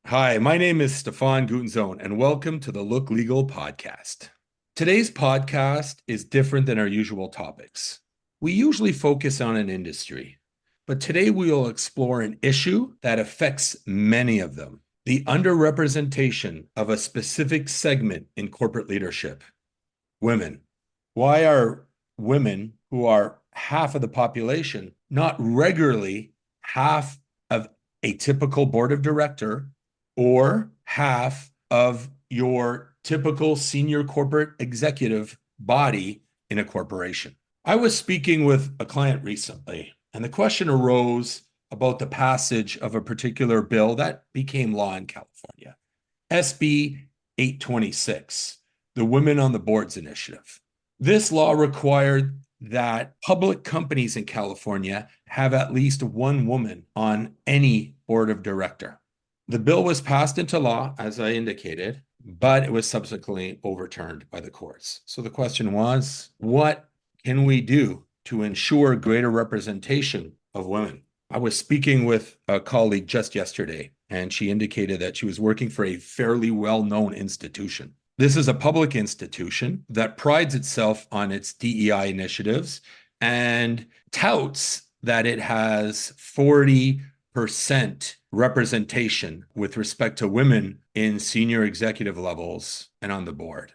Hi, my name is Stefan Guttensohn, and welcome to the Look Legal podcast. Today's podcast is different than our usual topics. We usually focus on an industry, but today we will explore an issue that affects many of them: the underrepresentation of a specific segment in corporate leadership: women. Why are women, who are half of the population, not regularly half of a typical board of director or half of your typical senior corporate executive body in a corporation? I was speaking with a client recently, and the question arose about the passage of a particular bill that became law in California, SB 826, the Women on the Boards Initiative. This law required that public companies in California have at least one woman on any board of director. The bill was passed into law, as I indicated, but it was subsequently overturned by the courts. So the question was, what can we do to ensure greater representation of women? I was speaking with a colleague just yesterday, and she indicated that she was working for a fairly well-known institution. This is a public institution that prides itself on its DEI initiatives and touts that it has 40% representation with respect to women in senior executive levels and on the board.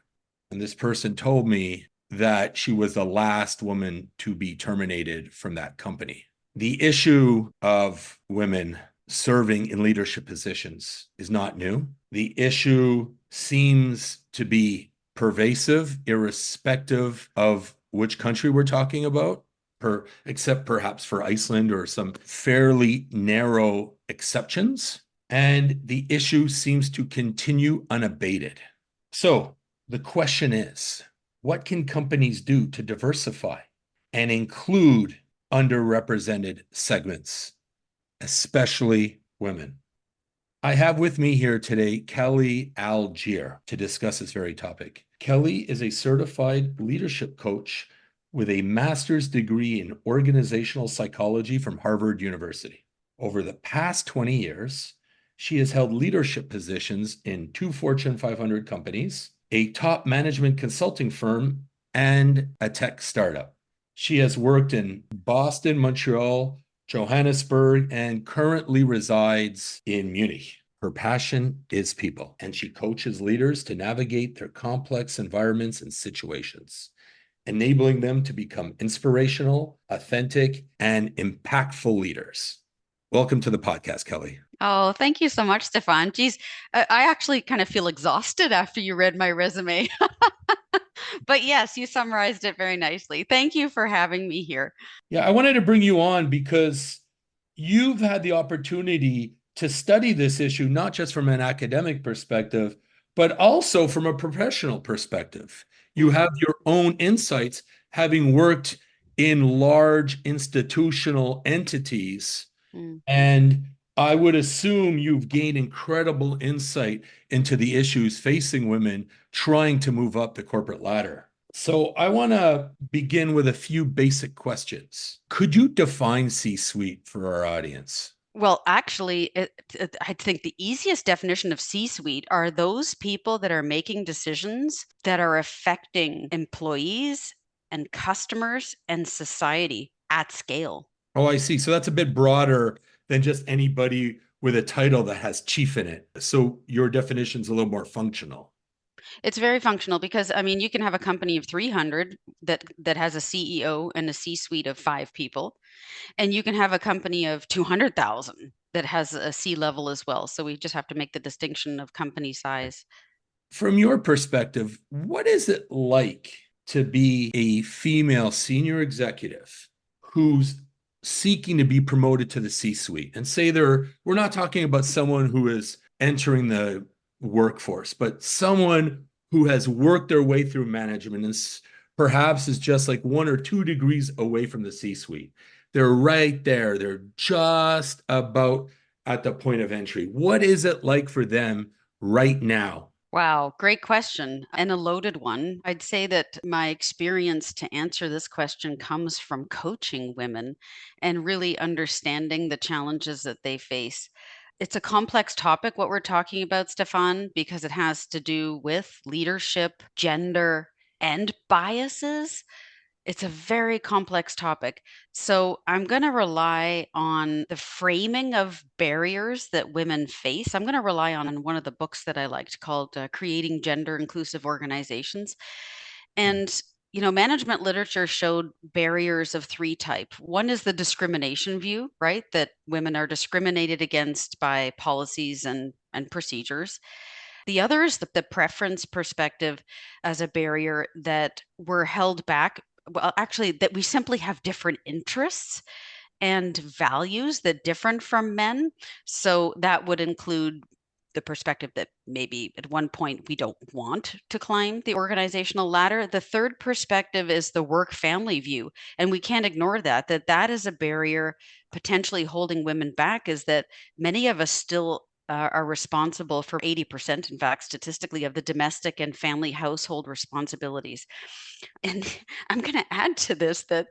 And this person told me that she was the last woman to be terminated from that company. The issue of women serving in leadership positions is not new. The issue seems to be pervasive, irrespective of which country we're talking about, except perhaps for Iceland or some fairly narrow exceptions. And the issue seems to continue unabated. So the question is, what can companies do to diversify and include underrepresented segments, especially women? I have with me here today Kelly Algier to discuss this very topic. Kelly is a certified leadership coach with a master's degree in organizational psychology from Harvard University. Over the past 20 years, she has held leadership positions in 2 Fortune 500 companies, a top management consulting firm, and a tech startup. She has worked in Boston, Montreal, Johannesburg, and currently resides in Munich. Her passion is people, and she coaches leaders to navigate their complex environments and situations, enabling them to become inspirational, authentic, and impactful leaders. Welcome to the podcast, Kelly. Oh, thank you so much, Stefan. Geez, I actually kind of feel exhausted after you read my resume. But yes, you summarized it very nicely. Thank you for having me here. Yeah, I wanted to bring you on because you've had the opportunity to study this issue, not just from an academic perspective, but also from a professional perspective. You have Mhm. your own insights, having worked in large institutional entities. Mm. And I would assume you've gained incredible insight into the issues facing women trying to move up the corporate ladder. So I want to begin with a few basic questions. Could you define C-suite for our audience? Well, actually, I think the easiest definition of C-suite are those people that are making decisions that are affecting employees and customers and society at scale. Oh, I see. So that's a bit broader than just anybody with a title that has chief in it. So your definition's a little more functional. It's very functional because I mean, you can have a company of 300 that has a CEO and a C-suite of 5 people, and you can have a company of 200,000 that has a C-level as well. So we just have to make the distinction of company size. From your perspective, what is it like to be a female senior executive who's seeking to be promoted to the C-suite? And say we're not talking about someone who is entering the workforce, but someone who has worked their way through management and perhaps is just like 1 or 2 degrees away from the C-suite. They're right there. They're just about at the point of entry. What is it like for them right now? Wow, great question and a loaded one. I'd say that my experience to answer this question comes from coaching women and really understanding the challenges that they face. It's a complex topic, what we're talking about, Stefan, because it has to do with leadership, gender, and biases. It's a very complex topic. So I'm going to rely on the framing of barriers that women face. I'm going to rely on one of the books that I liked called Creating Gender Inclusive Organizations. And management literature showed barriers of three type. One is the discrimination view, right? That women are discriminated against by policies and procedures. The other is the preference perspective as a barrier that we're held back. Well, actually, that we simply have different interests and values that different from men. So that would include the perspective that maybe at one point we don't want to climb the organizational ladder. The third perspective is the work family view, and we can't ignore that is a barrier potentially holding women back, is that many of us still are responsible for 80%, in fact, statistically, of the domestic and family household responsibilities. And I'm going to add to this that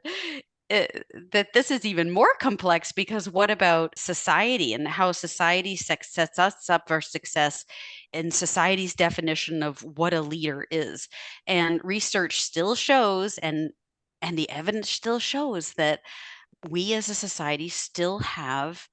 this is even more complex, because what about society and how society sets us up for success and society's definition of what a leader is? And research still shows, and the evidence still shows, that we as a society still have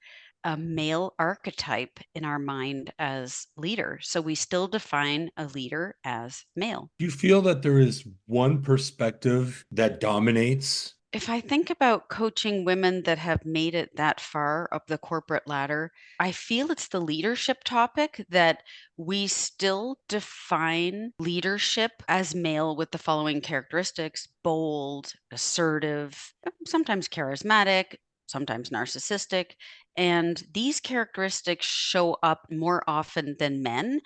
a male archetype in our mind as leader. So we still define a leader as male. Do you feel that there is one perspective that dominates? If I think about coaching women that have made it that far up the corporate ladder, I feel it's the leadership topic that we still define leadership as male with the following characteristics: bold, assertive, sometimes charismatic, sometimes narcissistic. And these characteristics show up more often than men.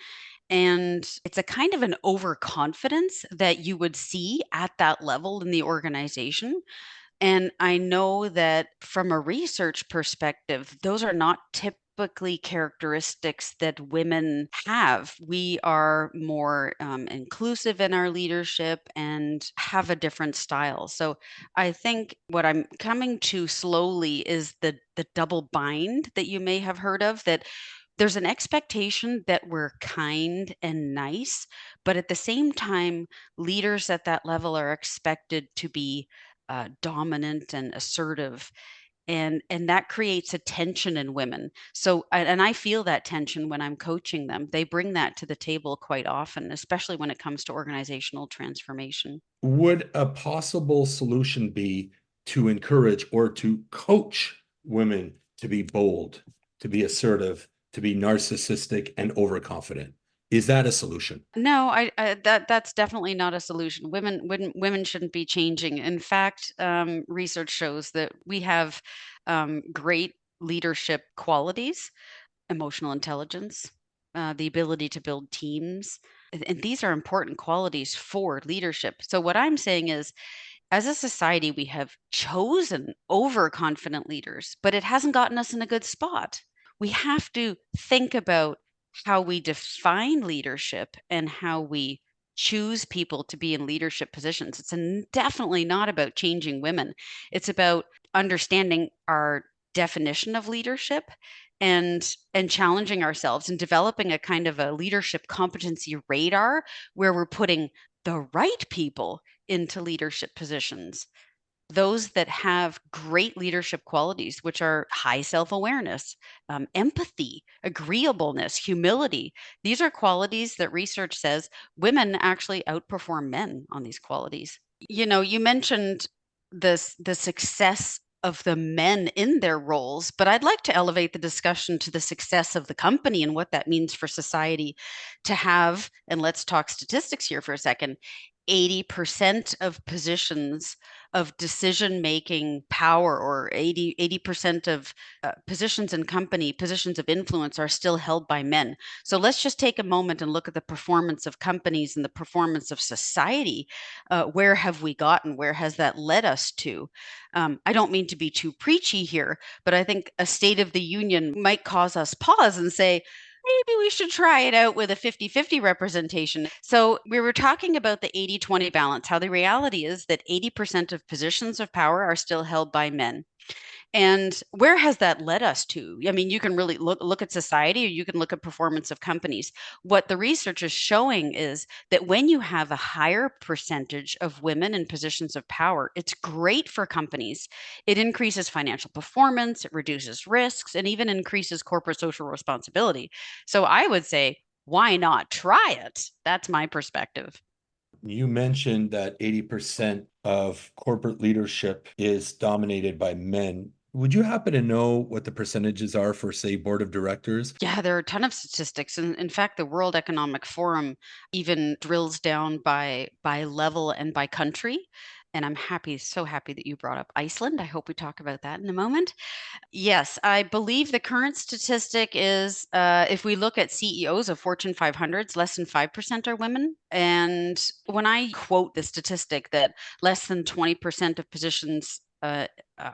And it's a kind of an overconfidence that you would see at that level in the organization. And I know that from a research perspective, those are not typically characteristics that women have. We are more inclusive in our leadership and have a different style. So I think what I'm coming to slowly is the double bind that you may have heard of, that there's an expectation that we're kind and nice, but at the same time, leaders at that level are expected to be dominant and assertive, and that creates a tension in women. So and I feel that tension when I'm coaching them. They bring that to the table quite often, especially when it comes to organizational transformation. Would a possible solution be to encourage or to coach women to be bold, to be assertive, to be narcissistic and overconfident? Is that a solution? No, that's definitely not a solution. Women shouldn't be changing. In fact, research shows that we have great leadership qualities: emotional intelligence, the ability to build teams. And these are important qualities for leadership. So, what I'm saying is, as a society, we have chosen overconfident leaders, but it hasn't gotten us in a good spot. We have to think about how we define leadership and how we choose people to be in leadership positions. Definitely not about changing women. It's about understanding our definition of leadership and challenging ourselves and developing a kind of a leadership competency radar where we're putting the right people into leadership positions, those that have great leadership qualities, which are high self awareness, empathy, agreeableness, humility. These are qualities that research says women actually outperform men on these qualities. You mentioned the success of the men in their roles, but I'd like to elevate the discussion to the success of the company and what that means for society to have, and let's talk statistics here for a second, 80% of positions of decision making power, or 80% of positions in company, positions of influence, are still held by men. So let's just take a moment and look at the performance of companies and the performance of society. Where have we gotten? Where has that led us to? I don't mean to be too preachy here, but I think a State of the Union might cause us pause and say, maybe we should try it out with a 50-50 representation. So we were talking about the 80-20 balance, how the reality is that 80% of positions of power are still held by men. And where has that led us to? I mean, you can really look at society, or you can look at performance of companies. What the research is showing is that when you have a higher percentage of women in positions of power, it's great for companies. It increases financial performance, it reduces risks, and even increases corporate social responsibility. So I would say, why not try it? That's my perspective. You mentioned that 80% of corporate leadership is dominated by men. Would you happen to know what the percentages are for, say, board of directors? Yeah, there are a ton of statistics. And in fact, the World Economic Forum even drills down by level and by country. And I'm happy, so happy that you brought up Iceland. I hope we talk about that in a moment. Yes, I believe the current statistic is if we look at CEOs of Fortune 500s, less than 5% are women. And when I quote the statistic that less than 20% of positions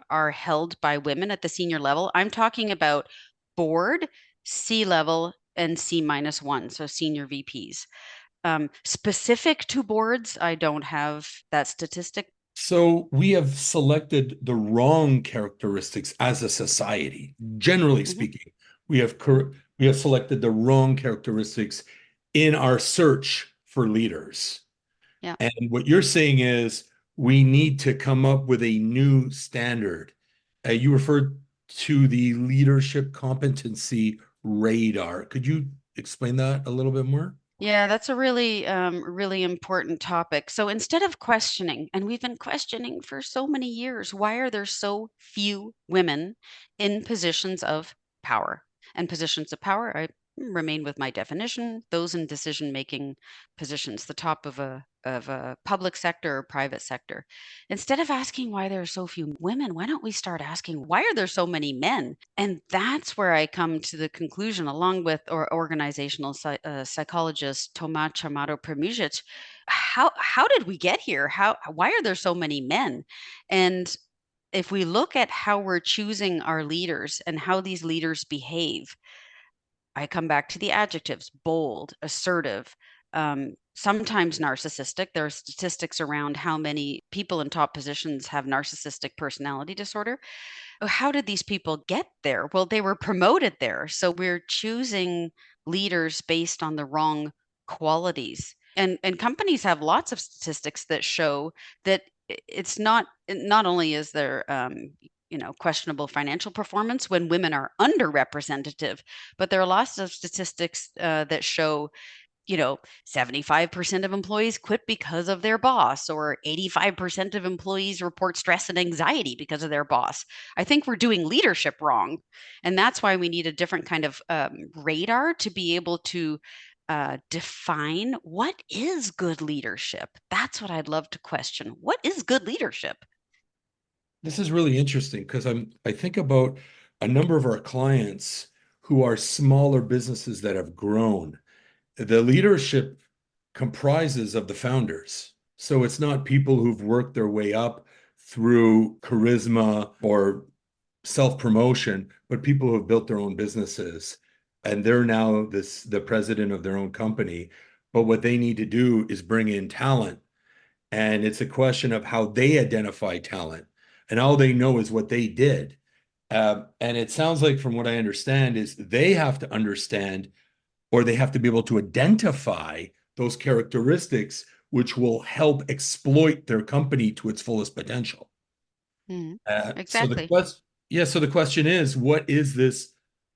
are held by women at the senior level, I'm talking about board, C level, and C-1, so senior VPs. Specific to boards, I don't have that statistic. So we have selected the wrong characteristics as a society. Generally Mhm. speaking, we have selected the wrong characteristics in our search for leaders. Yeah. And what you're saying is we need to come up with a new standard. You referred to the leadership competency radar. Could you explain that a little bit more? Yeah, that's a really important topic. So instead of questioning, and we've been questioning for so many years, why are there so few women in positions of power? And positions of power, I remain with my definition, those in decision-making positions, the top of a public sector or private sector. Instead of asking why there are so few women, why don't we start asking why are there so many men? And that's where I come to the conclusion, along with organizational psychologist Toma Chamado Premijic. How did we get here? Why are there so many men? And if we look at how we're choosing our leaders and how these leaders behave, I come back to the adjectives: bold, assertive, sometimes narcissistic. There are statistics around how many people in top positions have narcissistic personality disorder. How did these people get there? Well, they were promoted there. So we're choosing leaders based on the wrong qualities. And companies have lots of statistics that show that it's not only is there questionable financial performance when women are underrepresented, but there are lots of statistics that show 75% of employees quit because of their boss, or 85% of employees report stress and anxiety because of their boss. I think we're doing leadership wrong. And that's why we need a different kind of radar to be able to define what is good leadership. That's what I'd love to question. What is good leadership? This is really interesting because I think about a number of our clients who are smaller businesses that have grown. The leadership comprises of the founders. So it's not people who've worked their way up through charisma or self-promotion, but people who have built their own businesses and they're now the president of their own company. But what they need to do is bring in talent. And it's a question of how they identify talent. And all they know is what they did. And it sounds like, from what I understand, is they have to understand, or they have to be able to identify those characteristics which will help exploit their company to its fullest potential. Mhm. So the Exactly. question, yeah, so the question is, what is this?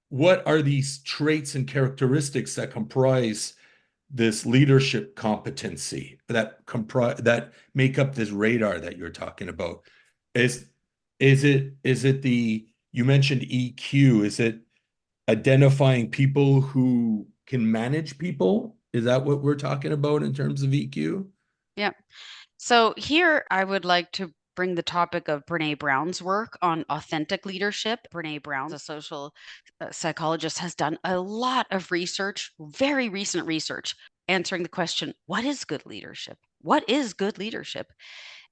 What are these traits and characteristics that comprise this leadership competency that make up this radar that you're talking about? Is is it the you mentioned EQ? Is it identifying people who can manage people? Is that what we're talking about in terms of EQ? Yeah. So here I would like to bring the topic of Brene Brown's work on authentic leadership. Brene Brown, a social psychologist, has done a lot of research, very recent research, answering the question, what is good leadership? What is good leadership?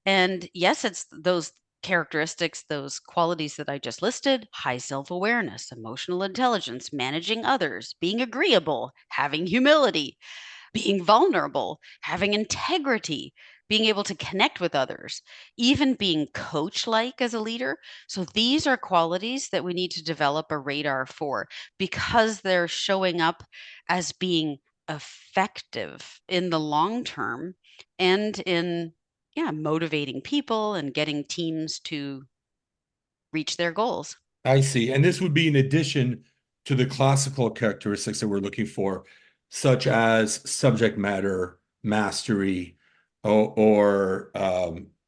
And yes, it's those characteristics, those qualities that I just listed: high self awareness, emotional intelligence, managing others, being agreeable, having humility, being vulnerable, having integrity, being able to connect with others, even being coach-like as a leader. So these are qualities that we need to develop a radar for because they're showing up as being effective in the long term and in motivating people and getting teams to reach their goals. I see. And this would be in addition to the classical characteristics that we're looking for, such as subject matter mastery, or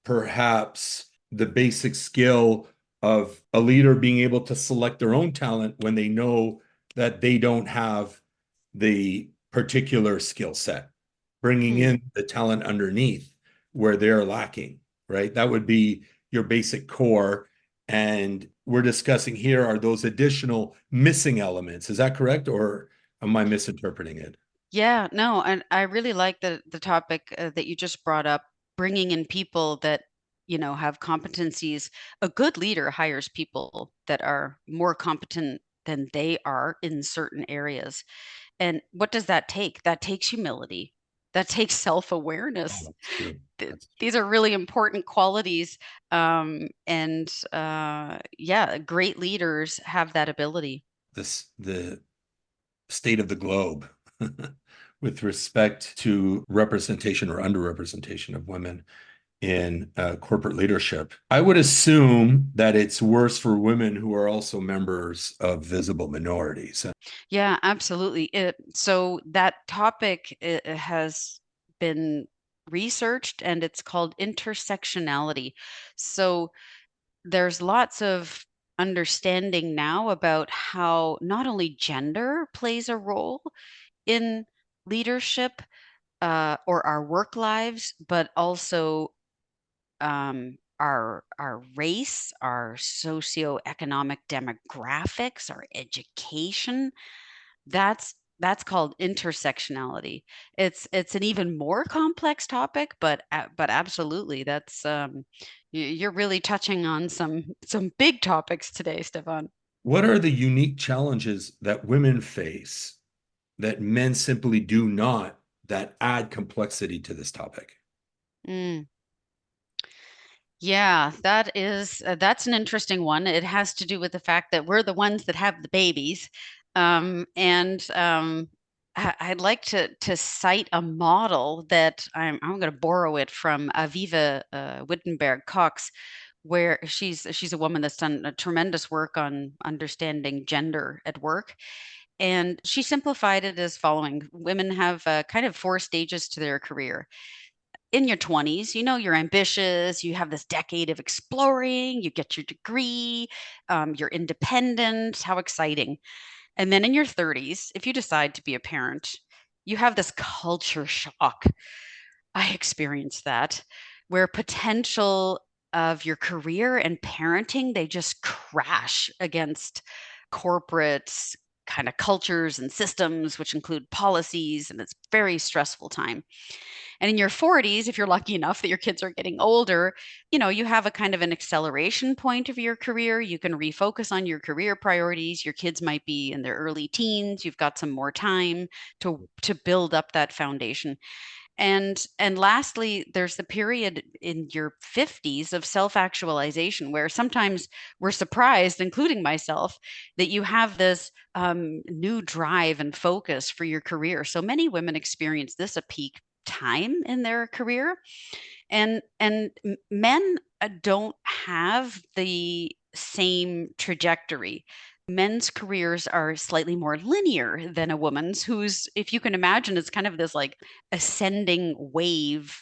perhaps the basic skill of a leader being able to select their own talent when they know that they don't have the particular skill set, bringing Hmm. in the talent underneath where they're lacking, right? That would be your basic core. And we're discussing here are those additional missing elements. Is that correct? Or am I misinterpreting it? Yeah, no, and I really like the topic that you just brought up, bringing in people that, have competencies. A good leader hires people that are more competent than they are in certain areas. And what does that take? That takes humility. That takes Oh, self-awareness. that's true. That's These are really important qualities. And yeah, great leaders have that ability. the state of the globe with respect to representation or underrepresentation of women in corporate leadership. I would assume that it's worse for women who are also members of visible minorities. Yeah, absolutely. So that topic has been researched and it's called intersectionality. So there's lots of understanding now about how not only gender plays a role in leadership or our work lives, but also our race, our socioeconomic demographics, our education. That's called intersectionality. It's an even more complex topic, but absolutely, that's you're really touching on some big topics today, Stefan. What are the unique challenges that women face that men simply do not, that add complexity to this topic? Mm. Yeah, that's an interesting one. It has to do with the fact that we're the ones that have the babies, and I'd like to cite a model that I'm going to borrow it from Aviva Wittenberg Cox, where she's a woman that's done a tremendous work on understanding gender at work, and she simplified it as following: women have kind of four stages to their career. In your 20s, you're ambitious, you have this decade of exploring, you get your degree, you're independent, how exciting. And then in your 30s, if you decide to be a parent, you have this culture shock. I experienced that, where potential of your career and parenting, they just crash against corporate kind of cultures and systems, which include policies, and it's very stressful time. And in your 40s, if you're lucky enough that your kids are getting older, you have a kind of an acceleration point of your career. You can refocus on your career priorities. Your kids might be in their early teens. You've got some more time to build up that foundation. And lastly, there's the period in your 50s of self-actualization where sometimes we're surprised, including myself, that you have this new drive and focus for your career. So many women experience this a peak time in their career, and men don't have the same trajectory. Men's careers are slightly more linear than a woman's, who's, if you can imagine, it's kind of this like ascending wave,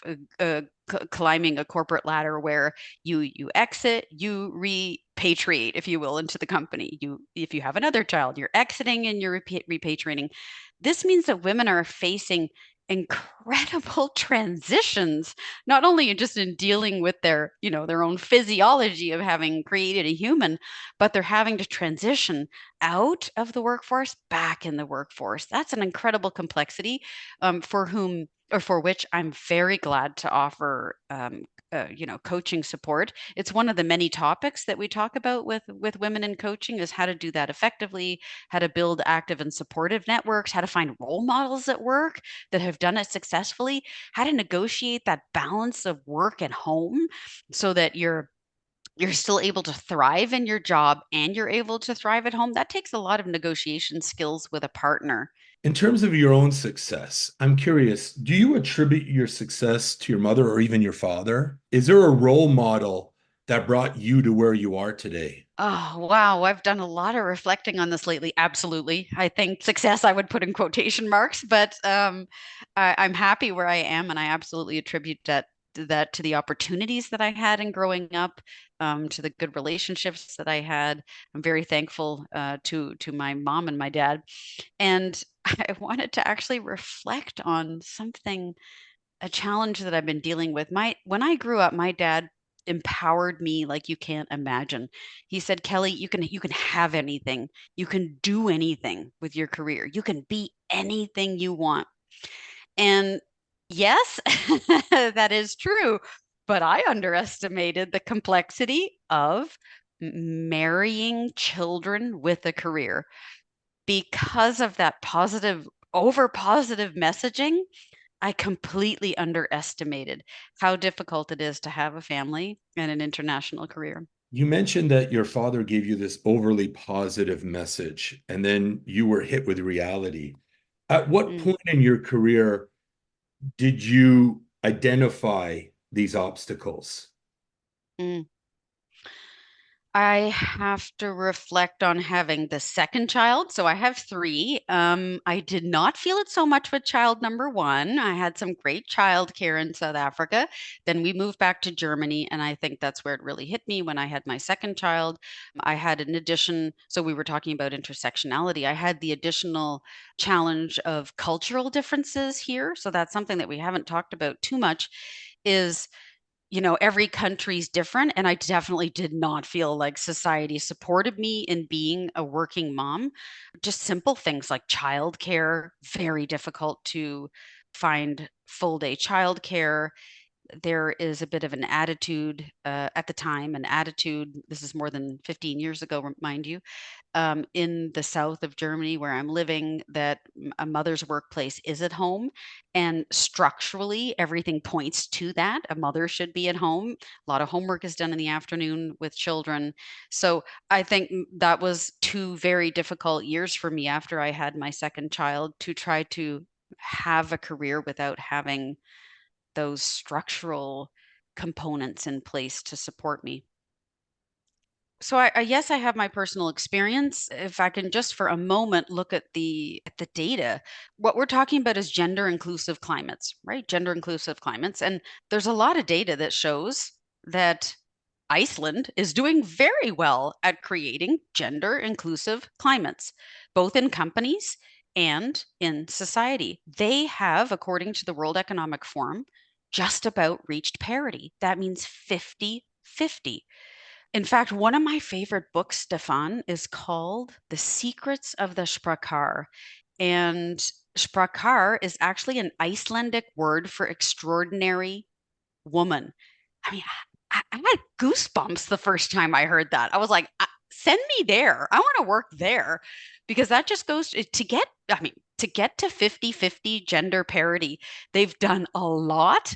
climbing a corporate ladder where you exit, you repatriate, if you will, into the company. If you have another child, you're exiting and you're repatriating. This means that women are facing incredible transitions, not only just in dealing with their own physiology of having created a human, but they're having to transition out of the workforce back in the workforce. That's an incredible complexity, for whom or for which I'm very glad to offer, coaching support. It's one of the many topics that we talk about with women in coaching is how to do that effectively, how to build active and supportive networks, how to find role models at work that have done it successfully, how to negotiate that balance of work and home so that you're still able to thrive in your job and you're able to thrive at home. That takes a lot of negotiation skills with a partner. In terms of your own success, I'm curious, do you attribute your success to your mother or even your father? Is there a role model that brought you to where you are today? Oh, wow. I've done a lot of reflecting on this lately. Absolutely. I think success I would put in quotation marks, but I'm happy where I am, and I absolutely attribute that to the opportunities that I had in growing up, to the good relationships that I had. I'm very thankful to my mom and my dad. And I wanted to actually reflect on something, a challenge that I've been dealing with. My When I grew up, my dad empowered me like you can't imagine. He said, "Kelly, you can have anything. You can do anything with your career. You can be anything you want." And yes, that is true, but I underestimated the complexity of marrying children with a career because of that positive messaging. I completely underestimated how difficult it is to have a family and an international career. You mentioned that your father gave you this overly positive message, and then you were hit with reality. At what Mm, point in your career did you identify these obstacles? mm. I have to reflect on having the second child. So I have three. I did not feel it so much with child number one. I had some great childcare in South Africa. Then we moved back to Germany, and I think that's where it really hit me when I had my second child. I had an addition. So we were talking about intersectionality. I had the additional challenge of cultural differences here. So that's something that we haven't talked about too much. Is every country's different. And I definitely did not feel like society supported me in being a working mom. Just simple things like childcare, very difficult to find full day childcare. There is a bit of an attitude at the time, an attitude, this is more than 15 years ago, mind you, in the south of Germany where I'm living, that a mother's workplace is at home. And structurally, everything points to that. A mother should be at home. A lot of homework is done in the afternoon with children. So I think that was 2 very difficult years for me after I had my second child to try to have a career without having those structural components in place to support me. So yes, I have my personal experience. If I can just for a moment look at the data, what we're talking about is gender inclusive climates, right? Gender inclusive climates, and there's a lot of data that shows that Iceland is doing very well at creating gender inclusive climates, both in companies and in society. They have, according to the World Economic Forum, just about reached parity. That means 50-50. In fact, one of my favorite books, Stefan, is called The Secrets of the Sprakar. And Sprakar is actually an Icelandic word for extraordinary woman. I mean, I had goosebumps the first time I heard that. I was like, send me there. I want to work there because that just goes to get, I mean, to get to 50-50 gender parity. They've done a lot.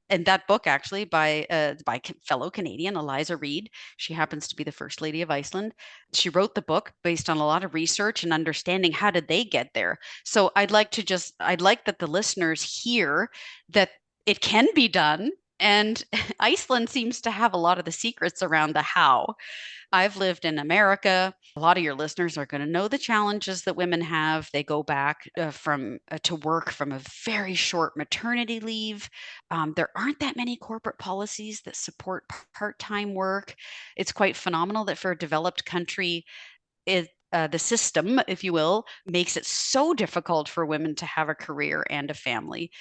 And that book, actually, by fellow Canadian Eliza Reid, she happens to be the First Lady of Iceland. She wrote the book based on a lot of research and understanding how did they get there. So I'd like that the listeners hear that it can be done. And Iceland seems to have a lot of the secrets around the how. I've lived in America. A lot of your listeners are going to know the challenges that women have. They go back from to work from a very short maternity leave. There aren't that many corporate policies that support part-time work. It's quite phenomenal that for a developed country, the system, if you will, makes it so difficult for women to have a career and a family.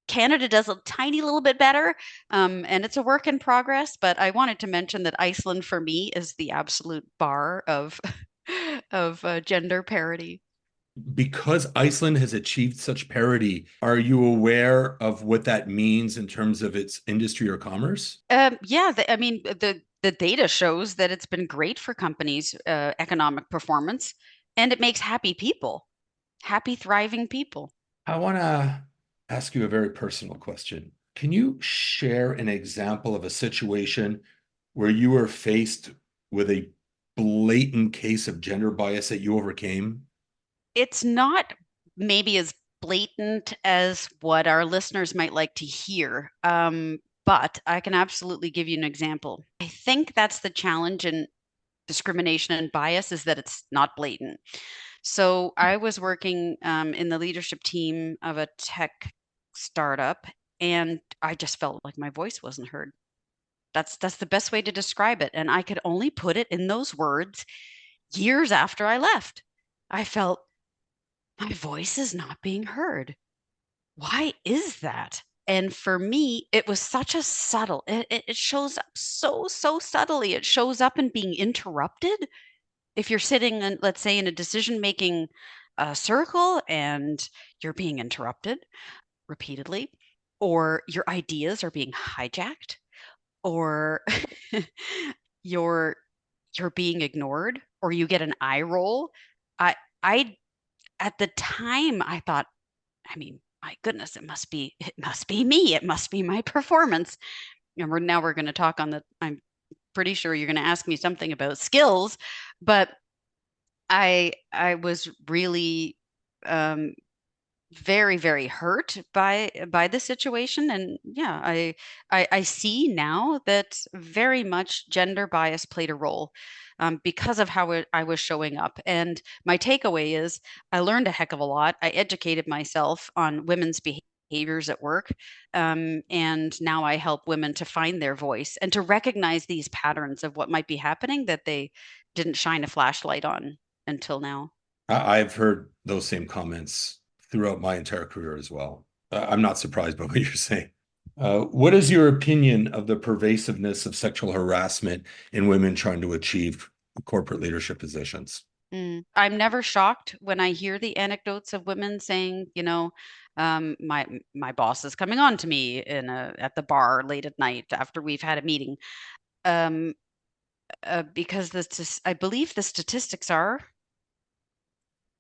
Canada does a tiny little bit better, and it's a work in progress. But I wanted to mention that Iceland, for me, is the absolute bar of of gender parity. Because Iceland has achieved such parity, are you aware of what that means in terms of its industry or commerce? Yeah, I mean, the data shows that it's been great for companies' economic performance, and it makes happy people, happy, thriving people. I want to ask you a very personal question. Can you share an example of a situation where you were faced with a blatant case of gender bias that you overcame? It's not maybe as blatant as what our listeners might like to hear, but I can absolutely give you an example. I think that's the challenge in discrimination and bias is that it's not blatant. So I was working in the leadership team of a tech startup, and I just felt like my voice wasn't heard. That's the best way to describe it, and I could only put it in those words years after I left. I felt my voice is not being heard. Why is that? And for me, it was such a subtle, it shows up so subtly. It shows up in being interrupted. If you're sitting in, let's say, in a decision making circle and you're being interrupted repeatedly, or your ideas are being hijacked, or you're you're being ignored, or you get an eye roll. I at the time I thought, I mean, my goodness, it must be me. It must be my performance. And we're going to talk on the I'm pretty sure you're going to ask me something about skills, but I was really um very hurt by the situation. And yeah, I see now that very much gender bias played a role, because of how I was showing up. And my takeaway is I learned a heck of a lot. I educated myself on women's behaviors at work, and now I help women to find their voice and to recognize these patterns of what might be happening that they didn't shine a flashlight on until now. I've heard those same comments throughout my entire career as well. I'm not surprised by what you're saying. What is your opinion of the pervasiveness of sexual harassment in women trying to achieve corporate leadership positions? I'm never shocked when I hear the anecdotes of women saying, my boss is coming on to me at the bar late at night after we've had a meeting. Um, because I believe the statistics are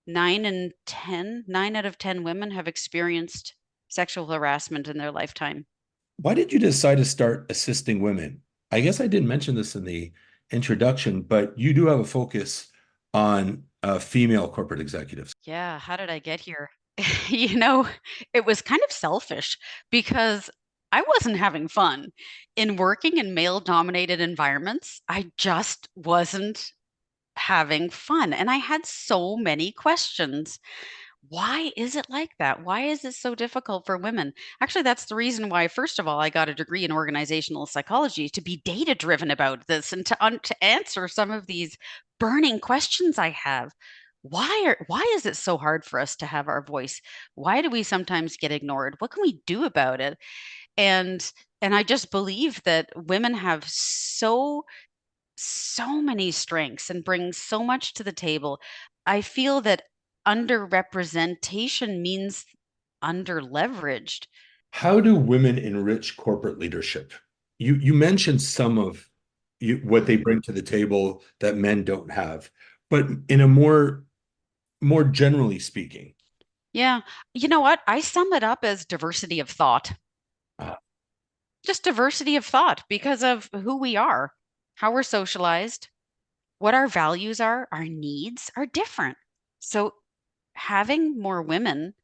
9 out of 10 women have experienced sexual harassment in their lifetime. Why did you decide to start assisting women? I guess I didn't mention this in the introduction, but you do have a focus on female corporate executives. Yeah, how did I get here? You know, it was kind of selfish because I wasn't having fun. In working in male-dominated environments, I just wasn't having fun. And I had so many questions. Why is it like that? Why is it so difficult for women? Actually, that's the reason why, first of all, I got a degree in organizational psychology to be data driven about this and to answer some of these burning questions I have. Why is it so hard for us to have our voice? Why do we sometimes get ignored? What can we do about it? And and I just believe that women have so many strengths and bring so much to the table. I feel that underrepresentation means underleveraged. How do women enrich corporate leadership? You mentioned some of what they bring to the table that men don't have, but in a more generally speaking, Yeah. You know what? I sum it up as diversity of thought. uh, Just diversity of thought because of who we are, how we're socialized, what our values are, our needs are different. So having more women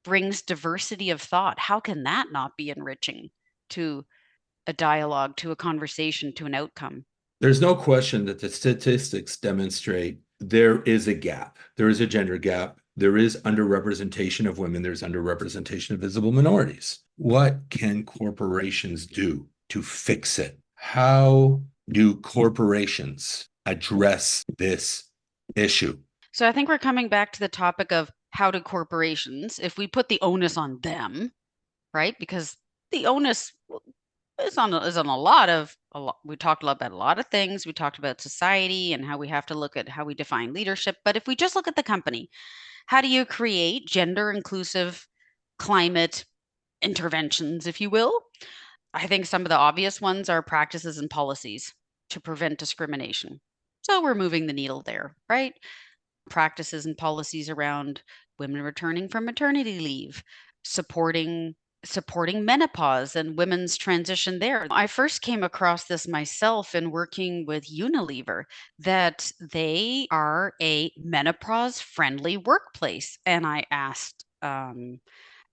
brings diversity of thought. How can that not be enriching to a dialogue, to a conversation, to an outcome? there's no question that the statistics demonstrate there is a gap. There is a gender gap. There is underrepresentation of women. There's underrepresentation of visible minorities. What can corporations do to fix it? How do corporations address this issue? So I think we're coming back to the topic of how do corporations, if we put the onus on them, right? Because the onus, is on a lot of we talked about a lot of things. We talked about society and how we have to look at how we define leadership. But if we just look at the company, how do you create gender inclusive climate interventions, if you will? I think some of the obvious ones are practices and policies to prevent discrimination. So we're moving the needle there, right? Practices and policies around women returning from maternity leave, supporting menopause and women's transition there. I first came across this myself in working with Unilever, that they are a menopause friendly workplace. And I asked um,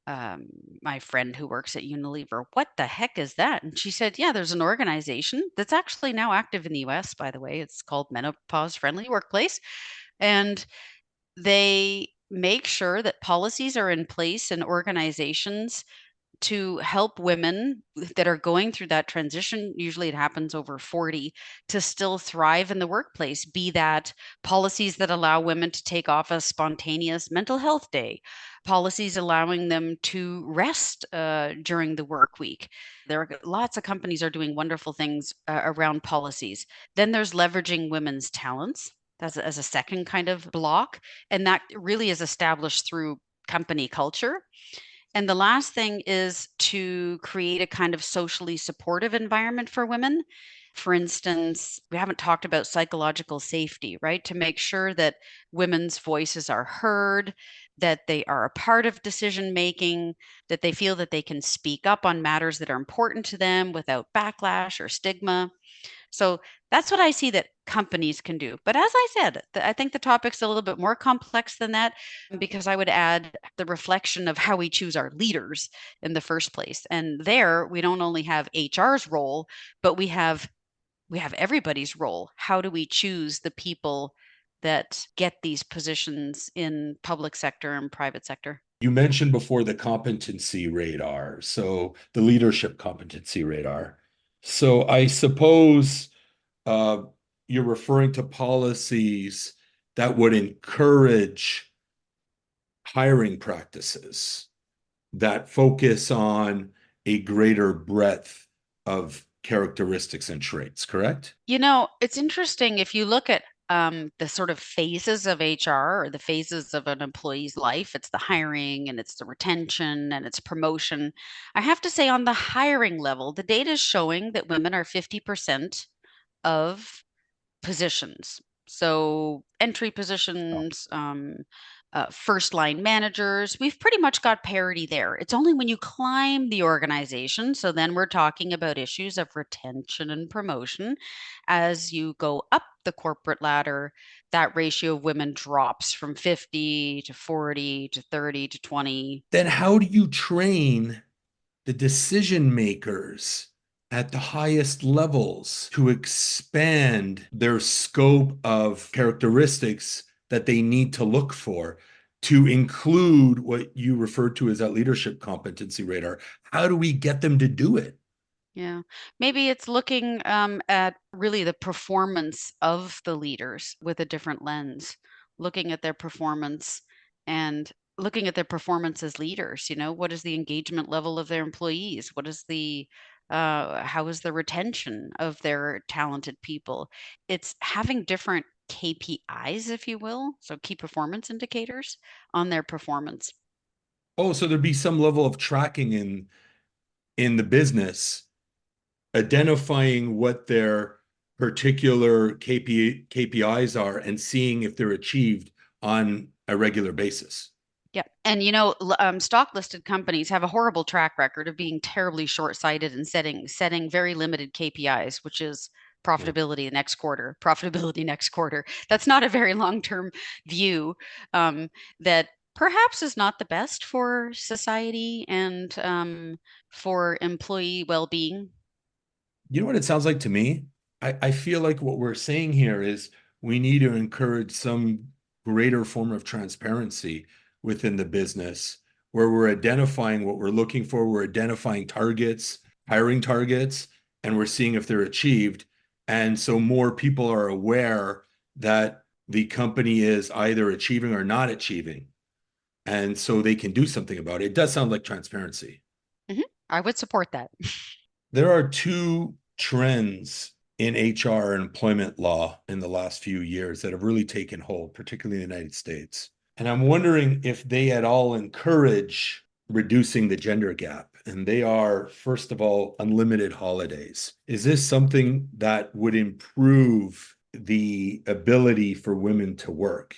my friend who works at Unilever, what the heck is that? And she said, yeah, there's an organization that's actually now active in the US, by the way. It's called Menopause Friendly Workplace. And they make sure that policies are in place in organizations to help women that are going through that transition. Usually it happens over 40, to still thrive in the workplace. Be that policies that allow women to take off a spontaneous mental health day, policies allowing them to rest during the work week. There are lots of companies are doing wonderful things around policies. Then there's leveraging women's talents as a second kind of block, and that really is established through company culture. And the last thing is to create a kind of socially supportive environment for women. For instance, we haven't talked about psychological safety, right? To make sure that women's voices are heard, that they are a part of decision making, that they feel that they can speak up on matters that are important to them without backlash or stigma. So that's what I see that companies can do. But as I said, I think the topic's a little bit more complex than that, because I would add the reflection of how we choose our leaders in the first place. And there we don't only have HR's role, but we have everybody's role. How do we choose the people that get these positions in public sector and private sector? You mentioned before the competency radar, so the leadership competency radar. So I suppose uh, you're referring to policies that would encourage hiring practices that focus on a greater breadth of characteristics and traits, correct? It's interesting if you look at the sort of phases of HR, or the phases of an employee's life. It's the hiring and it's the retention and it's promotion. I have to say, on the hiring level, the data is showing that women are 50% of positions. So entry positions, first line managers, we've pretty much got parity there. It's only when you climb the organization. So then we're talking about issues of retention and promotion. As you go up the corporate ladder, that ratio of women drops from 50 to 40 to 30 to 20. Then how do you train the decision makers at the highest levels to expand their scope of characteristics that they need to look for to include what you referred to as that leadership competency radar? How do we get them to do it? Yeah, maybe it's looking at really the performance of the leaders with a different lens, looking at their performance and looking at their performance as leaders. What is the engagement level of their employees? What is how is the retention of their talented people? It's having different KPIs, if you will, so key performance indicators on their performance. Oh, so there'd be some level of tracking in the business, identifying what their particular KPIs are and seeing if they're achieved on a regular basis. Yeah. And stock listed companies have a horrible track record of being terribly short-sighted and setting very limited KPIs, which is Yeah. profitability next quarter, profitability next quarter. That's not a very long-term view, that perhaps is not the best for society and for employee well-being. You know what it sounds like to me? I feel like what we're saying here is we need to encourage some greater form of transparency within the business where we're identifying what we're looking for, we're identifying targets, hiring targets, and we're seeing if they're achieved. And so more people are aware that the company is either achieving or not achieving. And so they can do something about it. It does sound like transparency. I would support that. There are two trends in HR and employment law in the last few years that have really taken hold, particularly in the United States. And I'm wondering if they at all encourage reducing the gender gap. And they are, first of all, unlimited holidays. Is this something that would improve the ability for women to work?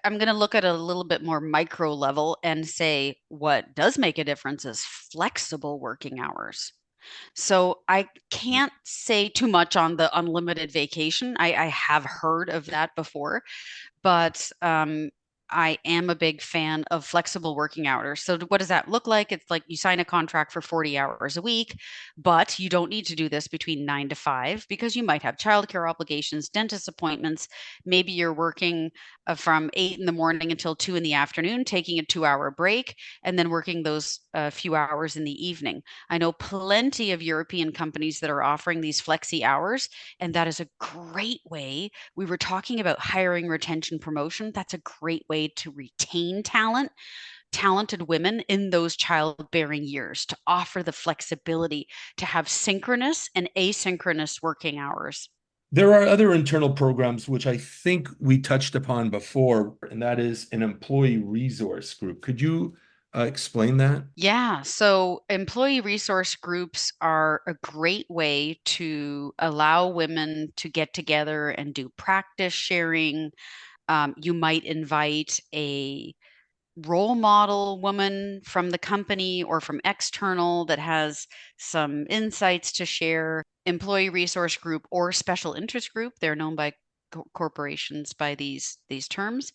I'm going to look at a little bit more micro level and say what does make a difference is flexible working hours. So I can't say too much on the unlimited vacation. I have heard of that before, but I am a big fan of flexible working hours. So what does that look like? It's like you sign a contract for 40 hours a week, but you don't need to do this between 9 to 5 because you might have childcare obligations, dentist appointments. Maybe you're working from 8 in the morning until 2 in the afternoon, taking a 2 hour break, and then working those few hours in the evening. I know plenty of European companies that are offering these flexi hours, and that is a great way. We were talking about hiring, retention, promotion. That's a great way to retain talented women in those childbearing years, to offer the flexibility to have synchronous and asynchronous working hours. There are other internal programs which I think we touched upon before, and that is an employee resource group. Could you explain that? Yeah, so employee resource groups are a great way to allow women to get together and do practice sharing. You might invite a role model woman from the company or from external that has some insights to share. Employee resource group or special interest group, they're known by corporations by these terms,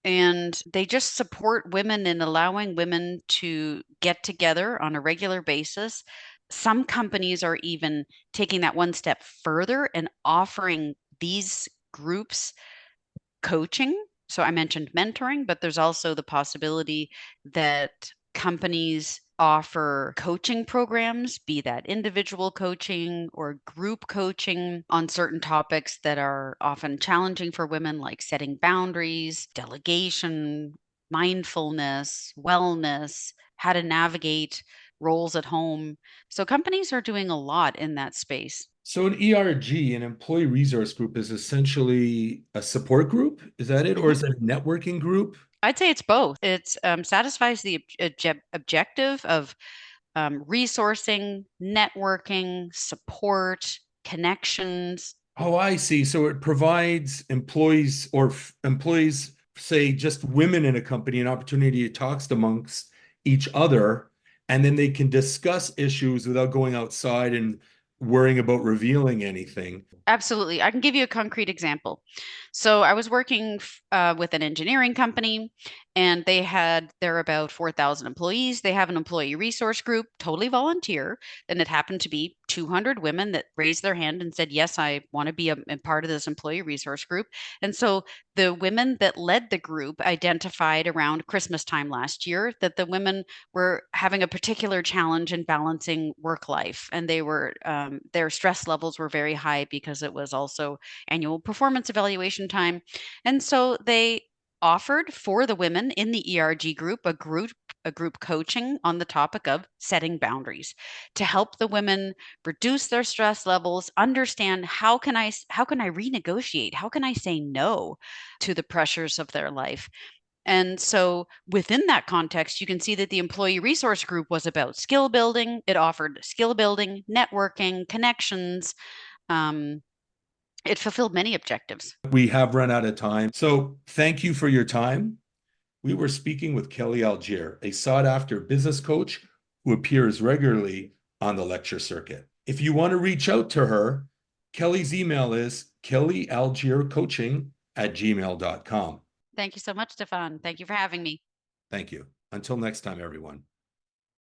and they just support women in allowing women to get together on a regular basis. Some companies are even taking that one step further and offering these groups coaching. So I mentioned mentoring, but there's also the possibility that companies offer coaching programs, be that individual coaching or group coaching on certain topics that are often challenging for women, like setting boundaries, delegation, mindfulness, wellness, how to navigate roles at home. So companies are doing a lot in that space. So an ERG, an employee resource group, is essentially a support group. Is that it? Or Mhm. is it a networking group? I'd say it's both. It satisfies the objective of resourcing, networking, support, connections. Oh, I see. So it provides employees or employees, say just women in a company, an opportunity to talk amongst each other, and then they can discuss issues without going outside and worrying about revealing anything. Absolutely. I can give you a concrete example. So I was working with an engineering company, and they're about 4,000 employees. They have an employee resource group, totally volunteer, and it happened to be 200 women that raised their hand and said, "Yes, I want to be a part of this employee resource group." And so the women that led the group identified around Christmas time last year that the women were having a particular challenge in balancing work life, and their stress levels were very high because it was also annual performance evaluation time. And so they offered for the women in the ERG group a group coaching on the topic of setting boundaries to help the women reduce their stress levels, understand how can I renegotiate, how can I say no to the pressures of their life. And so within that context, you can see that the employee resource group was about skill building. It offered skill building, networking, connections. Um, it fulfilled many objectives. We have run out of time. So thank you for your time. We were speaking with Kelly Algier, a sought after business coach who appears regularly on the lecture circuit. If you want to reach out to her, Kelly's email is kellyalgiercoaching@gmail.com. Thank you so much, Stefan. Thank you for having me. Thank you. Until next time, everyone.